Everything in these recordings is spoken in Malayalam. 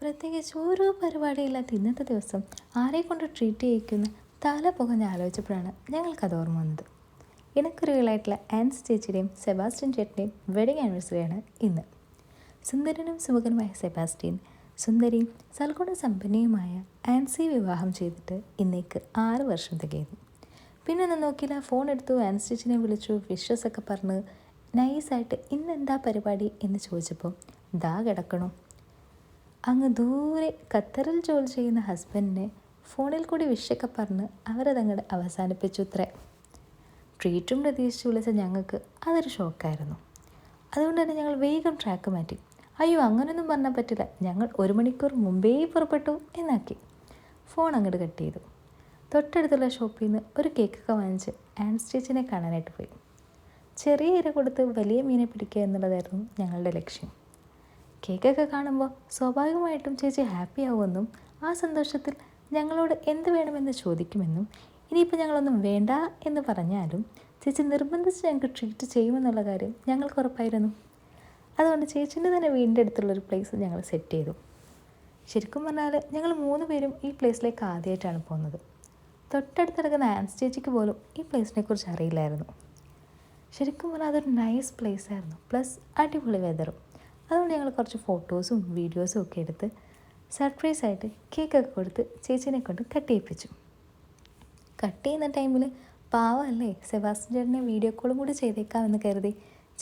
പ്രത്യേകിച്ച് ഓരോ പരിപാടിയില്ലാത്ത ഇന്നത്തെ ദിവസം ആരെക്കൊണ്ട് ട്രീറ്റ് ചെയ്യിക്കുന്ന തല പുകഞ്ഞ് ആലോചിച്ചപ്പോഴാണ് ഞങ്ങൾക്കത് ഓർമ്മ വന്നത്. ഇണക്കുരുകളായിട്ടുള്ള ആൻസ് ചേച്ചിയുടെയും സെബാസ്റ്റ്യൻ ചേട്ടൻ്റെയും വെഡിങ് ആനിവേഴ്സറിയാണ് ഇന്ന്. സുന്ദരനും സുമുഖനുമായ സെബാസ്റ്റ്യൻ സുന്ദരിയും സൽഗുണ സമ്പന്നയുമായ ആൻസിയെ വിവാഹം ചെയ്തിട്ട് ഇന്നേക്ക് 6 വർഷം തികയുന്നു. പിന്നെ ഒന്നും നോക്കിയില്ല, ഫോൺ എടുത്തു, ആൻസ് ചേച്ചിനെ വിളിച്ചു, വിഷസൊക്കെ പറഞ്ഞ് നൈസായിട്ട് ഇന്നെന്താ പരിപാടി എന്ന് ചോദിച്ചപ്പോൾ ദാ കിടക്കണു. അങ്ങ് ദൂരെ ഖത്തറിൽ ജോലി ചെയ്യുന്ന ഹസ്ബൻഡിനെ ഫോണിൽ കൂടി വിഷയൊക്കെ പറഞ്ഞ് അവരതങ്ങോട്ട് അവസാനിപ്പിച്ചു അത്രേ. ട്രീറ്റും പ്രതീക്ഷിച്ച് വിളിച്ച ഞങ്ങൾക്ക് അതൊരു ഷോക്കായിരുന്നു. അതുകൊണ്ട് തന്നെ ഞങ്ങൾ വേഗം ട്രാക്ക് മാറ്റി. അയ്യോ, അങ്ങനെയൊന്നും പറഞ്ഞാൽ പറ്റില്ല, ഞങ്ങൾ 1 മണിക്കൂർ മുമ്പേ പുറപ്പെട്ടു എന്നാക്കി. ഫോൺ അങ്ങോട്ട് കട്ട് ചെയ്തു. തൊട്ടടുത്തുള്ള ഷോപ്പിൽ നിന്ന് ഒരു കേക്കൊക്കെ വാങ്ങിച്ച് ആൻസ് ചേച്ചിനെ കാണാനായിട്ട് പോയി. ചെറിയ ഇര കൊടുത്ത് വലിയ മീനെ പിടിക്കുക എന്നുള്ളതായിരുന്നു ഞങ്ങളുടെ ലക്ഷ്യം. കേക്കൊക്കെ കാണുമ്പോൾ സ്വാഭാവികമായിട്ടും ചേച്ചി ഹാപ്പി ആവുമെന്നും ആ സന്തോഷത്തിൽ ഞങ്ങളോട് എന്ത് വേണമെന്ന് ചോദിക്കുമെന്നും ഇനിയിപ്പോൾ ഞങ്ങളൊന്നും വേണ്ട എന്ന് പറഞ്ഞാലും ചേച്ചി നിർബന്ധിച്ച് ഞങ്ങൾക്ക് ട്രീറ്റ് ചെയ്യുമെന്നുള്ള കാര്യം ഞങ്ങൾക്ക് ഉറപ്പായിരുന്നു. അതുകൊണ്ട് ചേച്ചീൻ്റെ തന്നെ വീടിൻ്റെ അടുത്തുള്ളൊരു പ്ലേസ് ഞങ്ങൾ സെറ്റ് ചെയ്തു. ശരിക്കും പറഞ്ഞാൽ ഞങ്ങൾ 3 പേരും ഈ പ്ലേസിലേക്ക് ആദ്യമായിട്ടാണ് പോകുന്നത്. തൊട്ടടുത്ത് കിടക്കുന്ന ആൻസ് ചേച്ചിക്ക് പോലും ഈ പ്ലേസിനെ കുറിച്ച് അറിയില്ലായിരുന്നു. ശരിക്കും പറഞ്ഞാൽ അതൊരു നൈസ് പ്ലേസ് ആയിരുന്നു, പ്ലസ് അടിപൊളി വെതറും. അതുകൊണ്ട് ഞങ്ങൾ കുറച്ച് ഫോട്ടോസും വീഡിയോസും ഒക്കെ എടുത്ത് സർപ്രൈസായിട്ട് കേക്കൊക്കെ കൊടുത്ത് ചേച്ചീനെ കൊണ്ട് കട്ട് ചെയ്യിപ്പിച്ചു. കട്ട് ചെയ്യുന്ന ടൈമിൽ പാവമല്ലേ, സെബാസ്റ്റ്യൻ ചേട്ടനെ വീഡിയോ കോളും കൂടി ചെയ്തേക്കാമെന്ന് കരുതി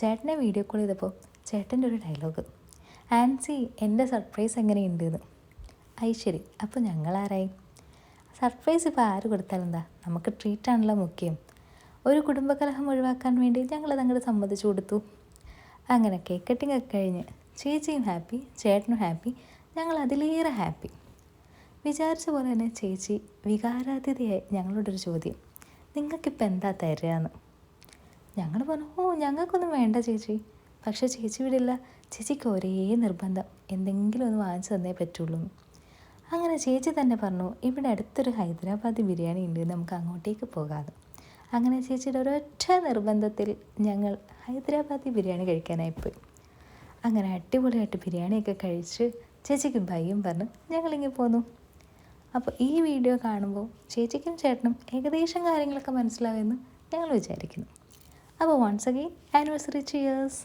ചേട്ടനെ വീഡിയോ കോൾ ചെയ്തപ്പോൾ ചേട്ടൻ്റെ ഒരു ഡയലോഗ്, ആൻസി എൻ്റെ സർപ്രൈസ് എങ്ങനെയുണ്ട് എന്ന്. ശരി, അപ്പോൾ ഞങ്ങളാരായി? സർപ്രൈസ് ഇപ്പോൾ ആര് കൊടുത്താലെന്താ, നമുക്ക് ട്രീറ്റാണല്ലോ മുഖ്യം. ഒരു കുടുംബകലഹം ഒഴിവാക്കാൻ വേണ്ടി ഞങ്ങളത് അങ്ങോട്ട് സമ്മതിച്ചു കൊടുത്തു. അങ്ങനെ കേക്ക് കട്ടിങ് ഒക്കെ കഴിഞ്ഞ് ചേച്ചിയും ഹാപ്പി, ചേട്ടനും ഹാപ്പി, ഞങ്ങൾ അതിലേറെ ഹാപ്പി. വിചാരിച്ച പോലെ തന്നെ ചേച്ചി വികാരാതിഥിയായി ഞങ്ങളോടൊരു ചോദ്യം, നിങ്ങൾക്കിപ്പോൾ എന്താ തരാന്ന്. ഞങ്ങൾ പറഞ്ഞു, ഞങ്ങൾക്കൊന്നും വേണ്ട ചേച്ചി. പക്ഷേ ചേച്ചി വിടില്ല, ചേച്ചിക്ക് ഒരേ നിർബന്ധം, എന്തെങ്കിലും ഒന്ന് വാങ്ങിച്ചു തന്നേ പറ്റുള്ളൂ. അങ്ങനെ ചേച്ചി തന്നെ പറഞ്ഞു, ഇവിടെ അടുത്തൊരു ഹൈദരാബാദി ബിരിയാണി ഉണ്ട്, നമുക്ക് അങ്ങോട്ടേക്ക് പോകാതെ. അങ്ങനെ ചേച്ചിയുടെ ഒരൊറ്റ നിർബന്ധത്തിൽ ഞങ്ങൾ ഹൈദരാബാദി ബിരിയാണി കഴിക്കാനായിപ്പോയി. അങ്ങനെ അടിപൊളിയായിട്ട് ബിരിയാണിയൊക്കെ കഴിച്ച് ചേച്ചിക്ക് ബൈയും പറഞ്ഞ് ഞങ്ങളിങ്ങനെ പോന്നു. അപ്പോൾ ഈ വീഡിയോ കാണുമ്പോൾ ചേച്ചിക്കും ചേട്ടനും ഏകദേശം കാര്യങ്ങളൊക്കെ മനസ്സിലാവുമെന്ന് ഞങ്ങൾ വിചാരിക്കുന്നു. അപ്പോൾ വൺസ് അഗെയിൻ ആനിവേഴ്സറി ചിയേഴ്സ്.